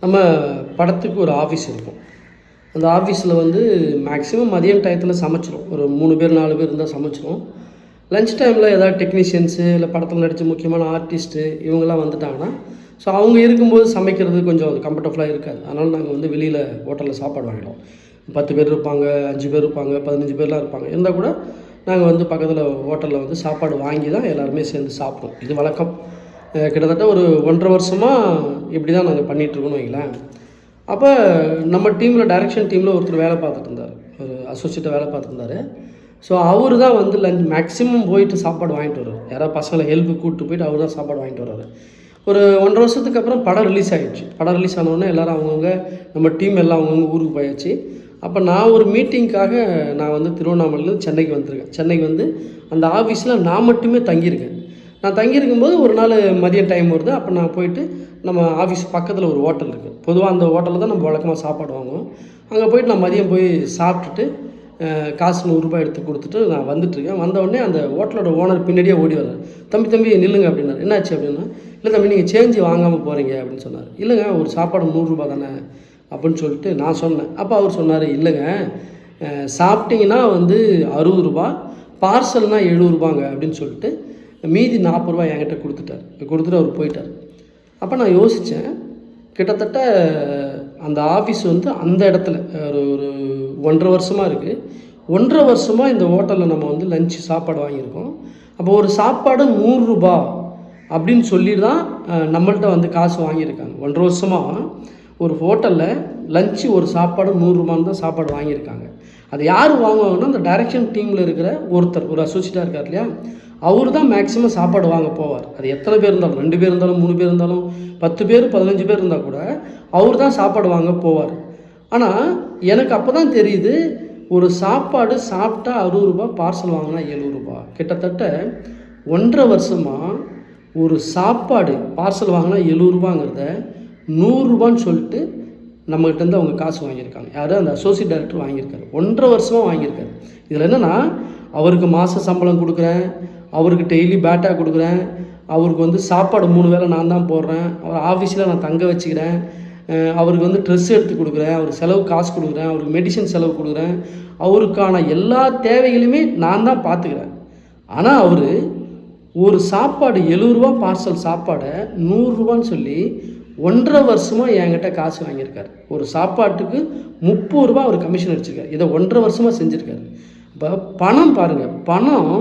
நம்ம படத்துக்கு ஒரு ஆஃபீஸ் இருக்கும். அந்த ஆஃபீஸில் வந்து மேக்ஸிமம் மதியம் டயத்தில் சமைச்சிரும். ஒரு 3 பேர் 4 பேர் இருந்தால் சமைச்சிரும். லஞ்ச் டைமில் ஏதாவது டெக்னீஷியன்ஸு இல்லை படத்தில் நடித்த முக்கியமான ஆர்டிஸ்ட்டு இவங்கெல்லாம் வந்துட்டாங்கன்னா, ஸோ அவங்க இருக்கும்போது சமைக்கிறது கொஞ்சம் கம்ஃபர்டபுளாக இருக்காது. அதனால் நாங்கள் வந்து வெளியில் ஹோட்டலில் சாப்பாடு வாங்கிடுவோம். 10 பேர் இருப்பாங்க, 5 பேர் இருப்பாங்க, 15 பேர்லாம் இருப்பாங்க. இருந்தால் கூட நாங்கள் வந்து பக்கத்தில் ஹோட்டலில் வந்து சாப்பாடு வாங்கி தான் எல்லாருமே சேர்ந்து சாப்பிடுவோம். இது வழக்கம். கிட்டத்தட்ட ஒரு 1.5 வருஷமாக இப்படி தான் நாங்கள் பண்ணிகிட்ருக்கோன்னு வைங்களேன். அப்போ நம்ம டீமில் டைரக்ஷன் டீமில் ஒருத்தர் வேலை பார்த்துட்டு இருந்தார், ஒரு அசோசியேட்டாக வேலை பார்த்துருந்தார். ஸோ அவர் தான் வந்து லஞ்ச் மேக்ஸிமம் போயிட்டு சாப்பாடு வாங்கிட்டு வருவார். யாராவது பசங்களை ஹெல்ப்பு கூப்பிட்டு போயிட்டு அவர் தான் சாப்பாடு வாங்கிட்டு வர்றாரு. ஒரு 1.5 வருஷத்துக்கு அப்புறம் படம் ரிலீஸ் ஆகிடுச்சு. படம் ரிலீஸ் ஆனவுடனே எல்லோரும் அவங்கவுங்க நம்ம டீம் எல்லாம் அவங்கவுங்க ஊருக்கு போயாச்சு. அப்போ நான் ஒரு மீட்டிங்க்காக நான் வந்து திருவண்ணாமலையிலேருந்து சென்னைக்கு வந்திருக்கேன். சென்னைக்கு வந்து அந்த ஆஃபீஸில் நான் மட்டுமே தங்கியிருக்கேன். நான் தங்கியிருக்கும்போது ஒரு நாள் மதியம் டைம் வருது. அப்போ நான் போயிட்டு நம்ம ஆஃபீஸ் பக்கத்தில் ஒரு ஹோட்டல் இருக்குது. பொதுவாக அந்த ஹோட்டலில் தான் நம்ம வழக்கமாக சாப்பாடு வாங்குவோம். அங்கே போயிட்டு நான் மதியம் போய் சாப்பிட்டுட்டு காசு 100 ரூபாய் எடுத்து கொடுத்துட்டு நான் வந்துட்டுருக்கேன். வந்தவுடனே அந்த ஹோட்டலோட ஓனர் பின்னாடியே ஓடி வர்றார். தம்பி நில்லுங்க அப்படின்னாரு. என்னாச்சு அப்படின்னா, இல்லை தம்பி நீங்கள் சேஞ்சு வாங்காமல் போகிறீங்க அப்படின்னு சொன்னார். இல்லைங்க ஒரு சாப்பாடு 100 ரூபா தானே அப்படின்னு சொல்லிட்டு நான் சொன்னேன். அப்போ அவர் சொன்னார், இல்லைங்க சாப்பிட்டீங்கன்னா வந்து 60 ரூபா, பார்சல்னால் 70 ரூபாங்க அப்படின்னு சொல்லிட்டு மீதி 40 ரூபா என்கிட்ட கொடுத்துட்டு அவர் போயிட்டார். அப்போ நான் யோசித்தேன், கிட்டத்தட்ட அந்த ஆஃபீஸ் வந்து அந்த இடத்துல ஒரு 1.5 வருஷமாக இருக்குது. 1.5 வருஷமாக இந்த ஹோட்டலில் நம்ம வந்து லஞ்சு சாப்பாடு வாங்கியிருக்கோம். அப்போ ஒரு சாப்பாடு 100 ரூபா அப்படின்னு சொல்லி தான் நம்மள்கிட்ட வந்து காசு வாங்கியிருக்காங்க. 1.5 வருஷமாக ஒரு ஹோட்டலில் லஞ்சு ஒரு சாப்பாடு 100 ரூபான்னு தான் சாப்பாடு வாங்கியிருக்காங்க. அது யார் வாங்குவாங்கன்னா அந்த டைரக்ஷன் டீமில் இருக்கிற ஒருத்தர், ஒரு அசோசியேட்டாக இருக்கார் இல்லையா, அவர் தான் மேக்ஸிமம் சாப்பாடு வாங்க போவார். அது எத்தனை பேர் இருந்தாலும், 2 பேர் இருந்தாலும், 3 பேர் இருந்தாலும், 10 பேர் 15 பேர் இருந்தால் கூட அவர் தான் சாப்பாடு வாங்க போவார். ஆனால் எனக்கு அப்போ தான் தெரியுது, ஒரு சாப்பாடு சாப்பிட்டா 60 ரூபா, பார்சல் வாங்கினா 70 ரூபா. கிட்டத்தட்ட 1.5 வருஷமாக ஒரு சாப்பாடு பார்சல் வாங்கினா 70 ரூபாங்கிறத 100 ரூபான்னு சொல்லிட்டு நம்மகிட்டேருந்து அவங்க காசு வாங்கியிருக்காங்க. யார்? அந்த அசோசியேட் டைரக்டர் வாங்கியிருக்காரு. 1.5 வருஷமாக வாங்கியிருக்காரு. இதில் என்னென்னா, அவருக்கு மாத சம்பளம் கொடுக்குறேன், அவருக்கு டெய்லி பேட்டா கொடுக்குறேன், அவருக்கு வந்து சாப்பாடு 3 வேளை நான் தான் போடுறேன், அவர் ஆஃபீஸில் நான் தங்க வச்சுக்கிறேன், அவருக்கு வந்து ட்ரெஸ் எடுத்து கொடுக்குறேன், அவருக்கு செலவு காசு கொடுக்குறேன், அவருக்கு மெடிசன் செலவு கொடுக்குறேன், அவருக்கான எல்லா தேவைகளுமே நான் தான் பார்த்துக்கிறேன். ஆனால் அவர் ஒரு சாப்பாடு 70 ரூபா பார்சல் சாப்பாடை 100 ரூபான்னு சொல்லி 1.5 வருஷமாக என்கிட்ட காசு வாங்கியிருக்காரு. ஒரு சாப்பாட்டுக்கு 30 ரூபா அவர் கமிஷன் அடிச்சிருக்காரு. இதை 1.5 வருஷமாக செஞ்சுருக்காரு. இப்போ பணம் பாருங்கள், பணம்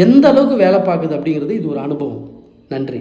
எந்த அளவுக்கு வேலை பார்க்குது அப்படிங்கிறது இது ஒரு அனுபவம். நன்றி.